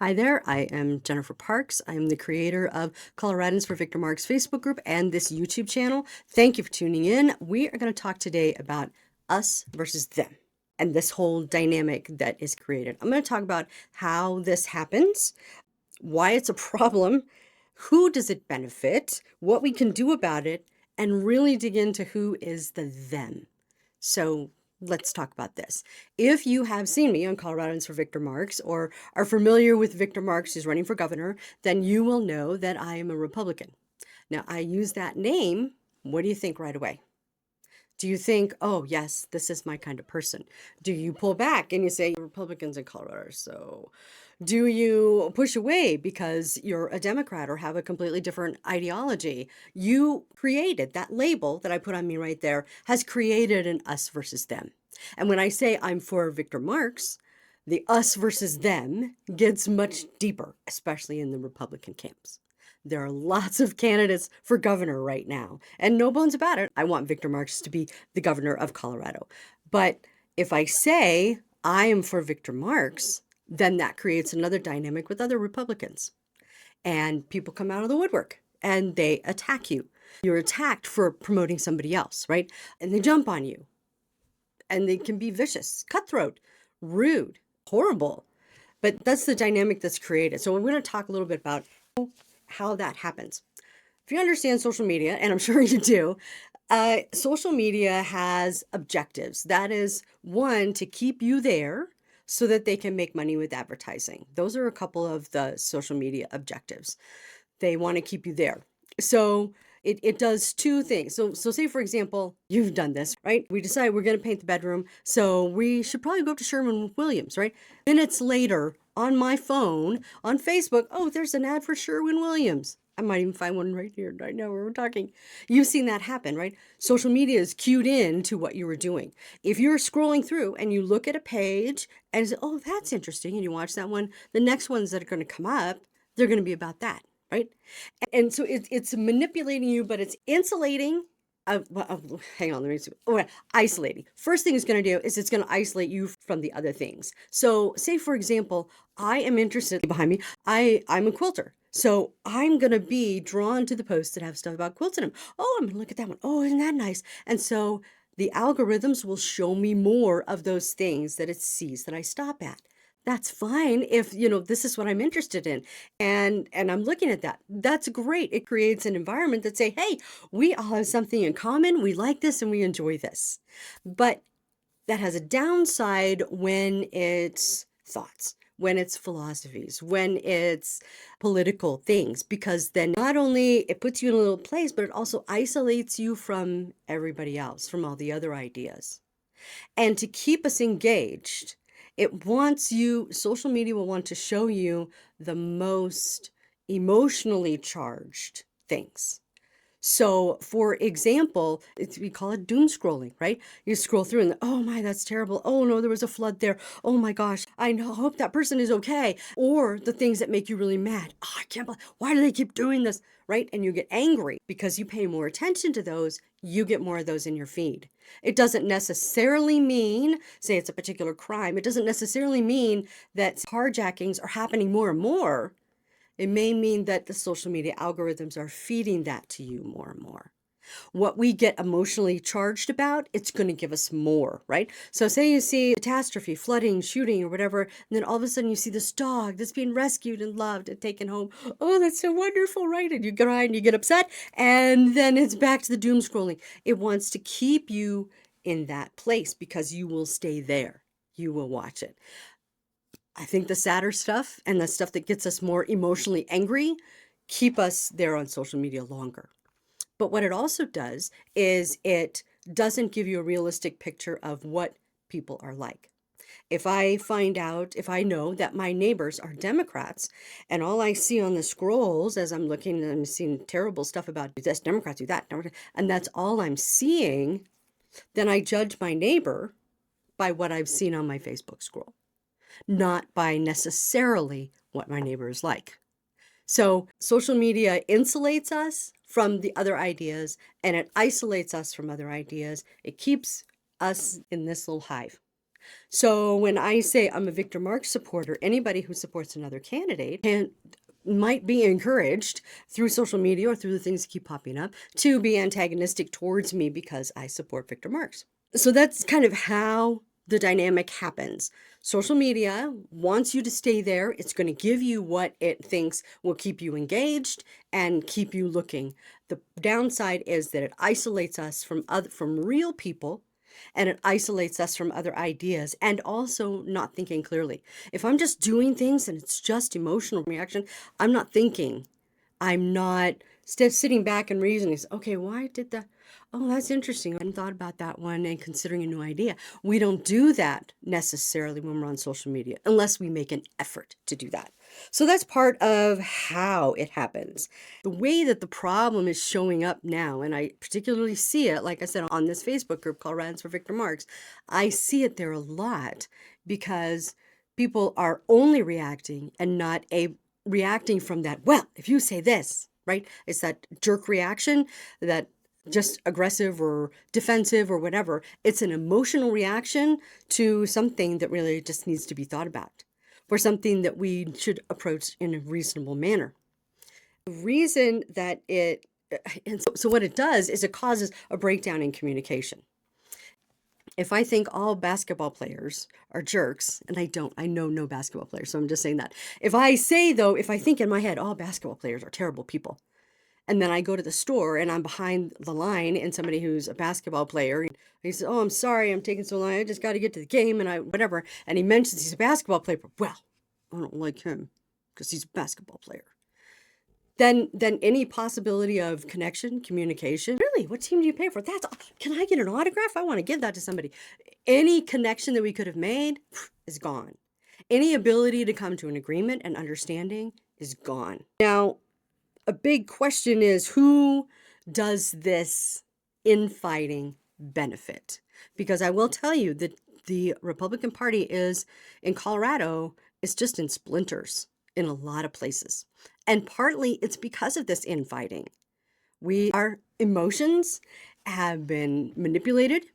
Hi there, I am Jennifer Parks. I am the creator of Coloradans for Victor Marx Facebook group and this YouTube channel. Thank you for tuning in. We are going to talk today about us versus them and this whole dynamic that is created. I'm going to talk about how this happens, why it's a problem, who does it benefit, what we can do about it, and really dig into who is the them. So let's talk about this. If you have seen me on Coloradans for Victor Marx or are familiar with Victor Marx who's running for governor, then you will know that I am a Republican. Now, I use that name. What do you think right away? Do you think, oh, yes, this is my kind of person? Do you pull back and you say Republicans in Colorado? So do you push away because you're a Democrat or have a completely different ideology? You created that label that I put on me right there, has created an us versus them. And when I say I'm for Victor Marx, the us versus them gets much deeper, especially in the Republican camps. There are lots of candidates for governor right now, and no bones about it. I want Victor Marx to be the governor of Colorado. But if I say I am for Victor Marx, then that creates another dynamic with other Republicans. And people come out of the woodwork and they attack you. You're attacked for promoting somebody else, right? And they jump on you. And they can be vicious, cutthroat, rude, horrible. But that's the dynamic that's created. So we're going to talk a little bit about how that happens. If you understand social media, and I'm sure you do, social media has objectives. That is, one, to keep you there so that they can make money with advertising. Those are a couple of the social media objectives. They want to keep you there. So it does two things. So say, for example, you've done this, right? We decide we're going to paint the bedroom. So we should probably go up to Sherwin-Williams, right? Minutes later, on my phone, on Facebook, oh, there's an ad for Sherwin-Williams. I might even find one right here, right now where we're talking. You've seen that happen, right? Social media is cued in to what you were doing. If you're scrolling through and you look at a page and say, oh, that's interesting, and you watch that one, the next ones that are going to come up, they're going to be about that, right? And so it's manipulating you, but it's insulating. Hang on, let me see. Oh, isolating. First thing it's going to do is it's going to isolate you from the other things. So say, for example, I am interested behind me. I'm a quilter. So I'm going to be drawn to the posts that have stuff about quilts in them. Oh, I'm going to look at that one. Oh, isn't that nice? And so the algorithms will show me more of those things that it sees that I stop at. That's fine if, this is what I'm interested in. And I'm looking at that. That's great. It creates an environment that say, hey, we all have something in common. We like this and we enjoy this. But that has a downside when it's thoughts, when it's philosophies, when it's political things, because then not only it puts you in a little place, but it also isolates you from everybody else, from all the other ideas. And to keep us engaged, social media will want to show you the most emotionally charged things. So, for example, we call it doom scrolling, right? You scroll through and, oh my, that's terrible. Oh no, there was a flood there. Oh my gosh, hope that person is okay. Or the things that make you really mad. Oh, I can't believe, why do they keep doing this, right? And you get angry because you pay more attention to those, you get more of those in your feed. It doesn't necessarily mean, say it's a particular crime, it doesn't necessarily mean that carjackings are happening more and more. It may mean that the social media algorithms are feeding that to you more and more. What we get emotionally charged about, it's going to give us more, right? So say you see catastrophe, flooding, shooting, or whatever, and then all of a sudden you see this dog that's being rescued and loved and taken home. Oh, that's so wonderful, right? And you cry and you get upset, and then it's back to the doom scrolling. It wants to keep you in that place because you will stay there. You will watch it. I think the sadder stuff and the stuff that gets us more emotionally angry keep us there on social media longer. But what it also does is it doesn't give you a realistic picture of what people are like. If I know that my neighbors are Democrats and all I see on the scrolls as I'm looking and I'm seeing terrible stuff about this, Democrats do that, and that's all I'm seeing, then I judge my neighbor by what I've seen on my Facebook scroll, not by necessarily what my neighbor is like. So social media insulates us from the other ideas and it isolates us from other ideas. It keeps us in this little hive. So when I say I'm a Victor Marx supporter, anybody who supports another candidate might be encouraged through social media or through the things that keep popping up to be antagonistic towards me because I support Victor Marx. So that's kind of how the dynamic happens. Social media wants you to stay there. It's going to give you what it thinks will keep you engaged and keep you looking. The downside is that it isolates us from real people, and it isolates us from other ideas, and also not thinking clearly. If I'm just doing things and it's just emotional reaction, I'm not thinking. I'm not sitting back and reasoning. Okay, why did that? Oh, that's interesting. I hadn't thought about that one and considering a new idea. We don't do that necessarily when we're on social media unless we make an effort to do that. So that's part of how it happens. The way that the problem is showing up now, and I particularly see it, like I said, on this Facebook group, Coloradans for Victor Marx, I see it there a lot because people are only reacting and not reacting from that, well, if you say this, right? It's that jerk reaction, that just aggressive or defensive or whatever. It's an emotional reaction to something that really just needs to be thought about, or something that we should approach in a reasonable manner. The reason that so what it does is it causes a breakdown in communication. If I think all basketball players are jerks, and I don't, I know no basketball players, so I'm just saying that. If I think in my head, all basketball players are terrible people, and then I go to the store and I'm behind the line and somebody who's a basketball player, and he says, oh, I'm sorry, I'm taking so long, I just got to get to the game, and whatever, and he mentions he's a basketball player, but, well, I don't like him because he's a basketball player. Then any possibility of connection, communication. Really, what team do you pay for? Can I get an autograph? I want to give that to somebody. Any connection that we could have made is gone. Any ability to come to an agreement and understanding is gone. Now, a big question is, who does this infighting benefit? Because I will tell you that the Republican Party in Colorado is just in splinters in a lot of places. And partly it's because of this infighting. Our emotions have been manipulated.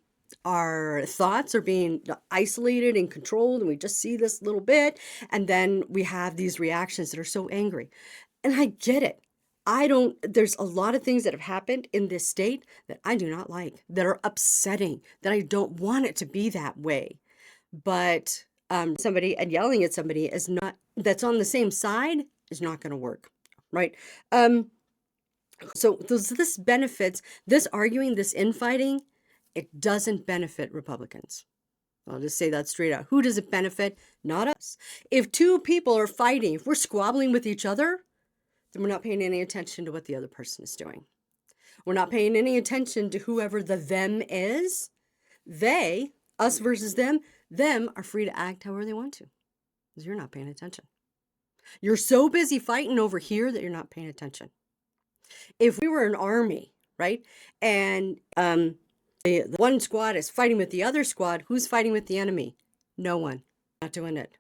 Our thoughts are being isolated and controlled, and we just see this little bit, and then we have these reactions that are so angry. And I get it. There's a lot of things that have happened in this state that I do not like, that are upsetting, that I don't want it to be that way. But somebody and yelling at somebody that's on the same side is not going to work, right? So this benefits, this arguing, this infighting, it doesn't benefit Republicans. I'll just say that straight out. Who does it benefit? Not us. If two people are fighting, if we're squabbling with each other, then we're not paying any attention to what the other person is doing. We're not paying any attention to whoever the them is. They, us versus them are free to act however they want to, because you're not paying attention. You're so busy fighting over here that you're not paying attention. If we were an army, right, and the one squad is fighting with the other squad, who's fighting with the enemy? No one. Not doing it.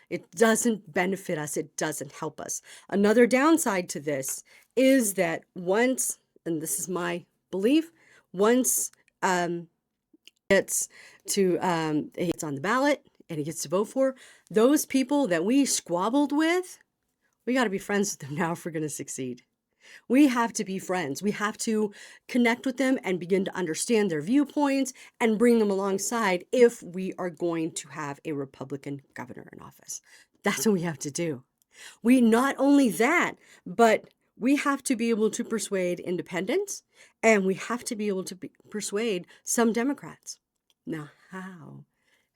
It doesn't benefit us. It doesn't help us. Another downside to this is that once, and this is my belief, once it's on the ballot and he gets to vote for, those people that we squabbled with, we got to be friends with them now if we're going to succeed. We have to be friends. We have to connect with them and begin to understand their viewpoints and bring them alongside if we are going to have a Republican governor in office. That's what we have to do. Not only that, but we have to be able to persuade independents, and we have to be able to persuade some Democrats. Now, how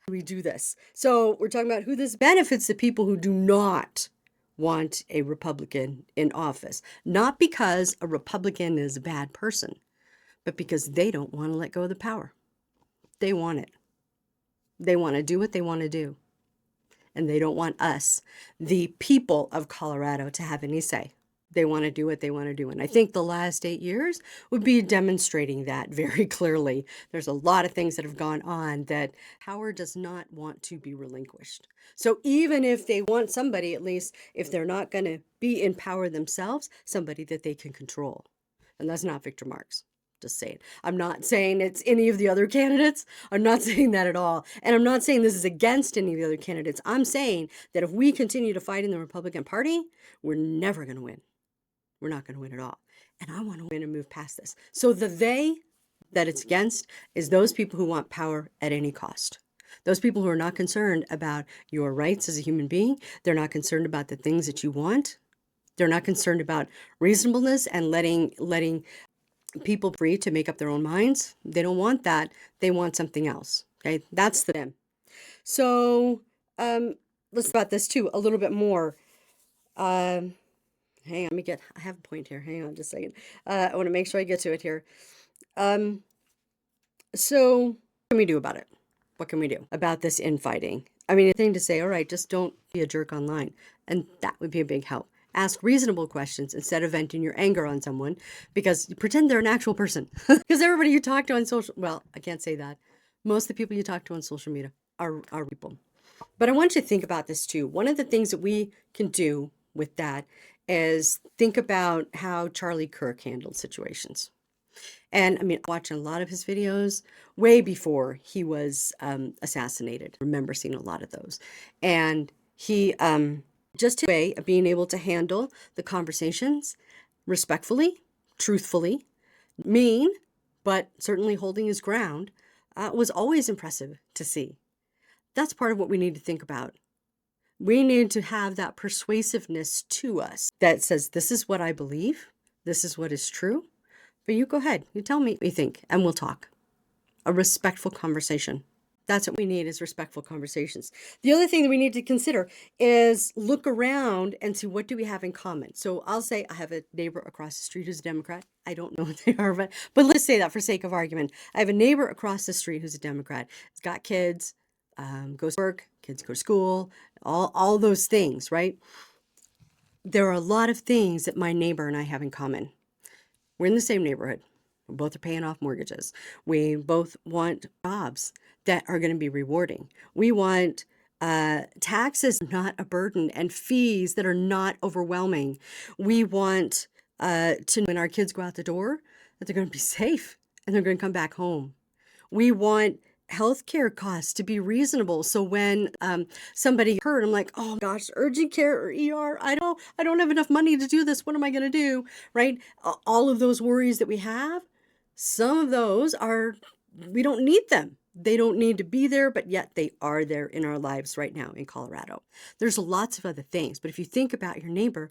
do we do this? So we're talking about who this benefits: the people who do not want a Republican in office. Not because a Republican is a bad person, but because they don't want to let go of the power. They want it. They want to do what they want to do. And they don't want us, the people of Colorado, to have any say. They want to do what they want to do. And I think the last 8 years would be demonstrating that very clearly. There's a lot of things that have gone on that power does not want to be relinquished. So even if they want somebody, at least if they're not going to be in power themselves, somebody that they can control. And that's not Victor Marx. Just saying. I'm not saying it's any of the other candidates. I'm not saying that at all. And I'm not saying this is against any of the other candidates. I'm saying that if we continue to fight in the Republican Party, we're never going to win. We're not going to win at all. And I want to win and move past this. So the they that it's against is those people who want power at any cost. Those people who are not concerned about your rights as a human being. They're not concerned about the things that you want. They're not concerned about reasonableness and letting people free to make up their own minds. They don't want that. They want something else. Okay, that's the them. So let's about this too a little bit more. Hang on, I have a point here. Hang on just a second. I want to make sure I get to it here. So what can we do about it? What can we do about this infighting? I mean, a thing to say, all right, just don't be a jerk online. And that would be a big help. Ask reasonable questions instead of venting your anger on someone, because you pretend they're an actual person. Because everybody you talk to on well, I can't say that. Most of the people you talk to on social media are people. But I want you to think about this too. One of the things that we can do with that is think about how Charlie Kirk handled situations. And I mean, I watched a lot of his videos way before he was assassinated. I remember seeing a lot of those. And he, just his way of being able to handle the conversations respectfully, truthfully, mean, but certainly holding his ground, was always impressive to see. That's part of what we need to think about. We need to have that persuasiveness to us that says, this is what I believe. This is what is true. But you go ahead, you tell me what you think, and we'll talk. A respectful conversation. That's what we need, is respectful conversations. The other thing that we need to consider is look around and see, what do we have in common? So I'll say I have a neighbor across the street who's a Democrat. I don't know what they are, but let's say that for sake of argument. I have a neighbor across the street who's a Democrat. He's got kids, goes to work, kids go to school, all those things, right? There are a lot of things that my neighbor and I have in common. We're in the same neighborhood. We both are paying off mortgages. We both want jobs that are going to be rewarding. We want taxes not a burden and fees that are not overwhelming. We want to, when our kids go out the door, that they're going to be safe and they're going to come back home. We want healthcare costs to be reasonable. So when somebody hurt, I'm like, oh gosh, urgent care or ER, I don't have enough money to do this. What am I going to do? Right? All of those worries that we have, some of those we don't need them. They don't need to be there, but yet they are there in our lives right now in Colorado. There's lots of other things, but if you think about your neighbor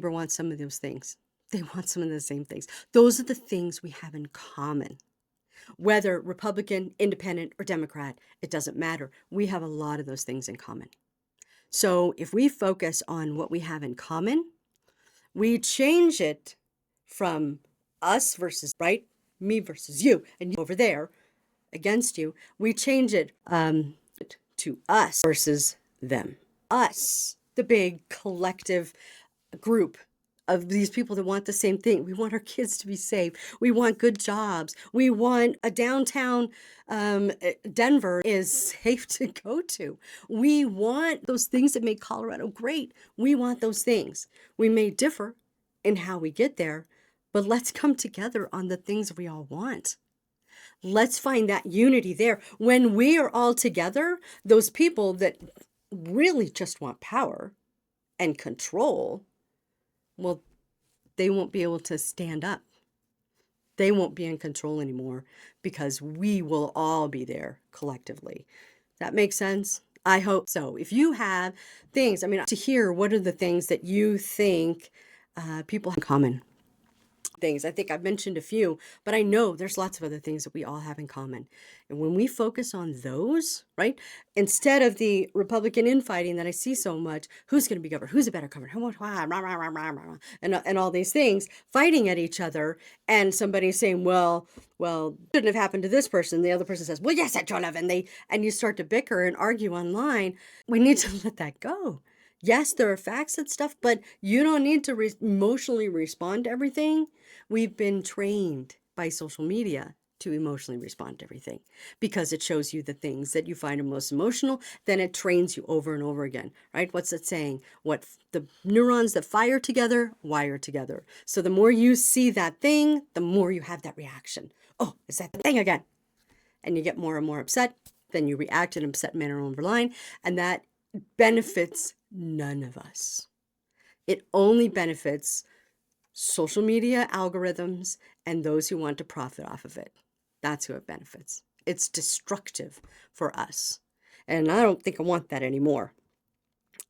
wants some of those things. They want some of the same things. Those are the things we have in common. Whether Republican, Independent, or Democrat, it doesn't matter. We have a lot of those things in common. So if we focus on what we have in common, we change it from us versus, right, me versus you, and you over there against you. We change it to us versus them. Us, the big collective group of these people that want the same thing. We want our kids to be safe. We want good jobs. We want a downtown Denver is safe to go to. We want those things that make Colorado great. We want those things. We may differ in how we get there, but let's come together on the things we all want. Let's find that unity there. When we are all together, those people that really just want power and control, well, they won't be able to stand up. They won't be in control anymore because we will all be there collectively. That makes sense? I hope so. If you have things, I mean, to hear what are the things that you think people have in common. Things. I think I've mentioned a few, but I know there's lots of other things that we all have in common. And when we focus on those, right, instead of the Republican infighting that I see so much, who's going to be governor? Who's a better governor? And all these things, fighting at each other, and somebody saying, well, shouldn't have happened to this person. The other person says, well, yes, it should have. And you start to bicker and argue online. We need to let that go. Yes, there are facts and stuff, but you don't need to emotionally respond to everything. We've been trained by social media to emotionally respond to everything because it shows you the things that you find most emotional. Then it trains you over and over again, right? What's it saying? The neurons that fire together wire together. So the more you see that thing, the more you have that reaction. Oh, it's that thing again. And you get more and more upset. Then you react in an upset manner over line, and that benefits none of us. It only benefits social media algorithms and those who want to profit off of it. That's who it benefits. It's destructive for us. And I don't think I want that anymore.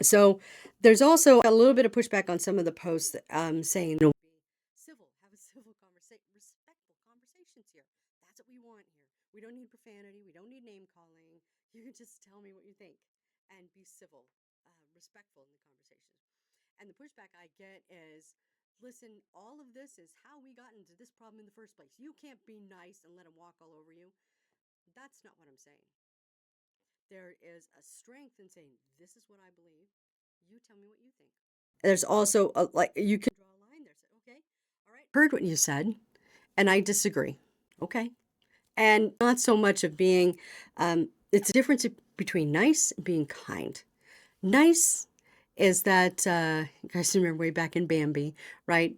So there's also a little bit of pushback on some of the posts saying, civil, have a civil conversation, respectful conversations here. That's what we want here. We don't need profanity. We don't need name calling. You can just tell me what you think and be civil, respectful in the conversation. And the pushback I get is, listen, all of this is how we got into this problem in the first place. You can't be nice and let them walk all over you. That's not what I'm saying. There is a strength in saying, this is what I believe. You tell me what you think. There's also you can draw a line there. Say, okay, all right, heard what you said, and I disagree. Okay. And not so much of being, it's a difference between nice and being kind. Nice is that, you guys remember way back in Bambi, right?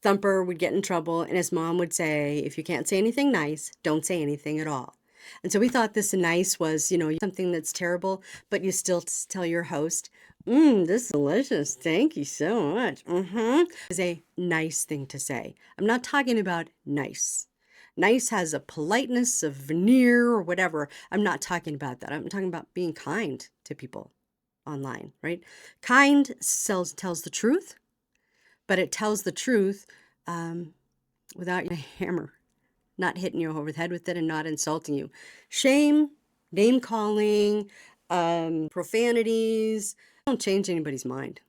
Thumper would get in trouble and his mom would say, if you can't say anything nice, don't say anything at all. And so we thought this nice was, something that's terrible, but you still tell your host, this is delicious. Thank you so much. Is a nice thing to say. I'm not talking about nice. Nice has a politeness, a veneer, or whatever. I'm not talking about that. I'm talking about being kind to people online, right? Kind tells the truth, but it tells the truth without your hammer, not hitting you over the head with it and not insulting you. Shame, name calling, profanities don't change anybody's mind.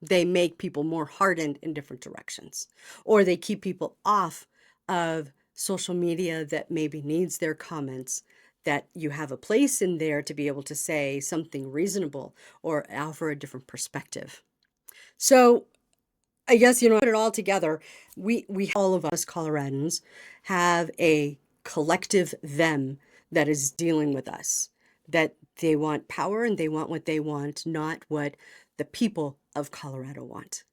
They make people more hardened in different directions, or they keep people off of social media that maybe needs their comments, that you have a place in there to be able to say something reasonable or offer a different perspective. So I guess, put it all together, we all of us Coloradans have a collective them that is dealing with us, that they want power and they want what they want, not what the people of Colorado want.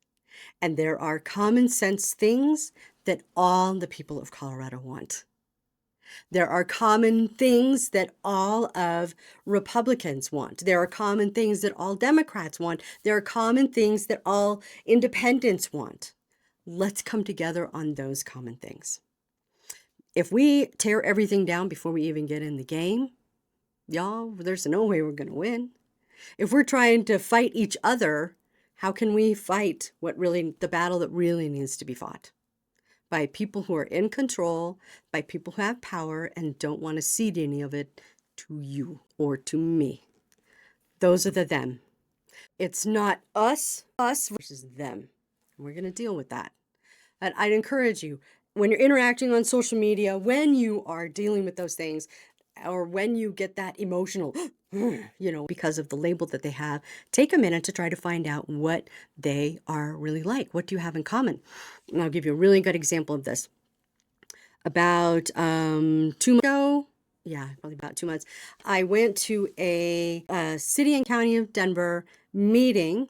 And there are common sense things that all the people of Colorado want. There are common things that all of Republicans want. There are common things that all Democrats want. There are common things that all independents want. Let's come together on those common things. If we tear everything down before we even get in the game, y'all, there's no way we're going to win. If we're trying to fight each other, how can we fight the battle that really needs to be fought? By people who are in control, by people who have power and don't want to cede any of it to you or to me. Those are the them. It's not us versus them. We're going to deal with that. And I'd encourage you, when you're interacting on social media, when you are dealing with those things, or when you get that emotional, because of the label that they have, take a minute to try to find out what they are really like. What do you have in common? And I'll give you a really good example of this. About 2 months ago, probably about 2 months, I went to a city and county of Denver meeting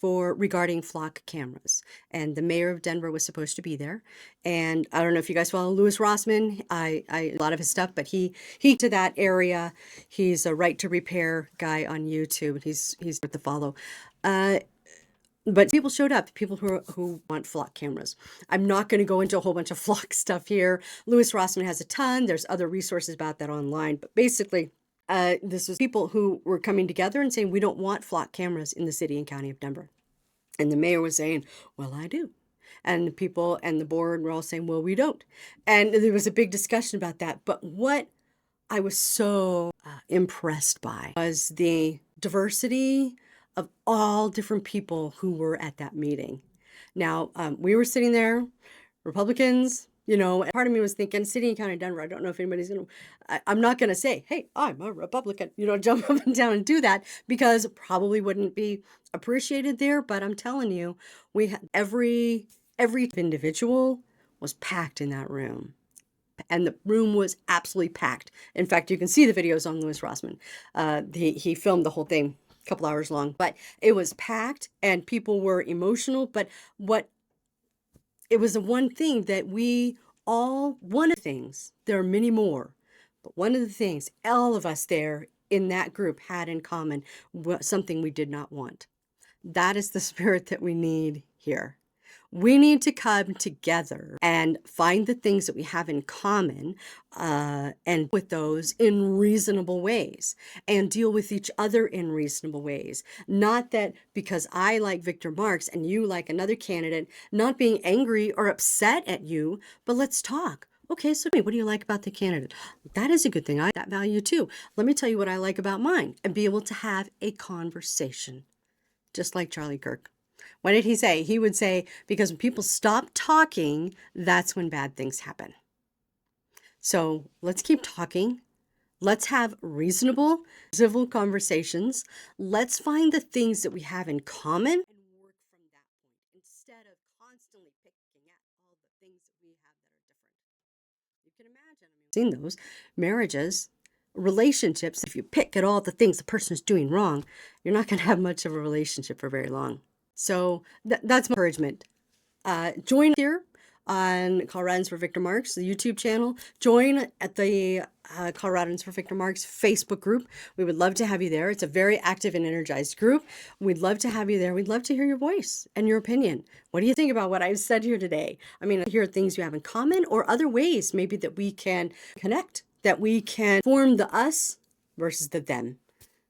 regarding flock cameras, and the mayor of Denver was supposed to be there. And I don't know if you guys follow Louis Rossmann. I a lot of his stuff, but he to that area. He's a Right to Repair guy on YouTube. He's worth the follow. But people showed up, people who want flock cameras. I'm not going to go into a whole bunch of flock stuff here. Louis Rossmann has a ton. There's other resources about that online, but basically, this was people who were coming together and saying, we don't want flock cameras in the city and county of Denver. And the mayor was saying, well, I do. And the people and the board were all saying, well, we don't. And there was a big discussion about that. But what I was so impressed by was the diversity of all different people who were at that meeting. Now, we were sitting there, Republicans, and part of me was thinking, city and county of Denver, I don't know if anybody's I'm not going to say, hey, I'm a Republican, jump up and down and do that, because it probably wouldn't be appreciated there. But I'm telling you, we had every individual was packed in that room. and the room was absolutely packed. In fact, you can see the videos on Louis Rossmann. He filmed the whole thing a couple hours long, but it was packed and people were emotional. But what it was the one thing that we all, one of the things, there are many more, but one of the things all of us there in that group had in common was something we did not want. That is the spirit that we need here. We need to come together and find the things that we have in common and with those in reasonable ways and deal with each other in reasonable ways. Not that because I like Victor Marx and you like another candidate, not being angry or upset at you, but let's talk. Okay, so what do you like about the candidate? That is a good thing. I like that value too. Let me tell you what I like about mine and be able to have a conversation, just like Charlie Kirk. What did he say? He would say, because when people stop talking, that's when bad things happen. So let's keep talking. Let's have reasonable, civil conversations. Let's find the things that we have in common and work from that point instead of constantly picking at all the things that we have that are different. You can imagine, I've seen those marriages, relationships. If you pick at all the things the person is doing wrong, you're not going to have much of a relationship for very long. So that's my encouragement. Join here on Coloradans for Victor Marx, the YouTube channel. Join at the Coloradans for Victor Marx Facebook group. We would love to have you there. It's a very active and energized group. We'd love to have you there. We'd love to hear your voice and your opinion. What do you think about what I've said here today? I mean, here are things you have in common or other ways maybe that we can connect, that we can form the us versus the them,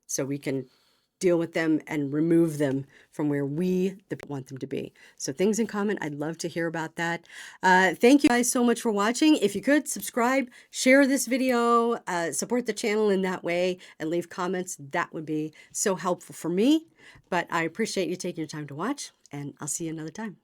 so we can deal with them and remove them from where we want them to be. So things in common, I'd love to hear about that. Thank you guys so much for watching. If you could subscribe, share this video, support the channel in that way, and leave comments, that would be so helpful for me. But I appreciate you taking your time to watch, and I'll see you another time.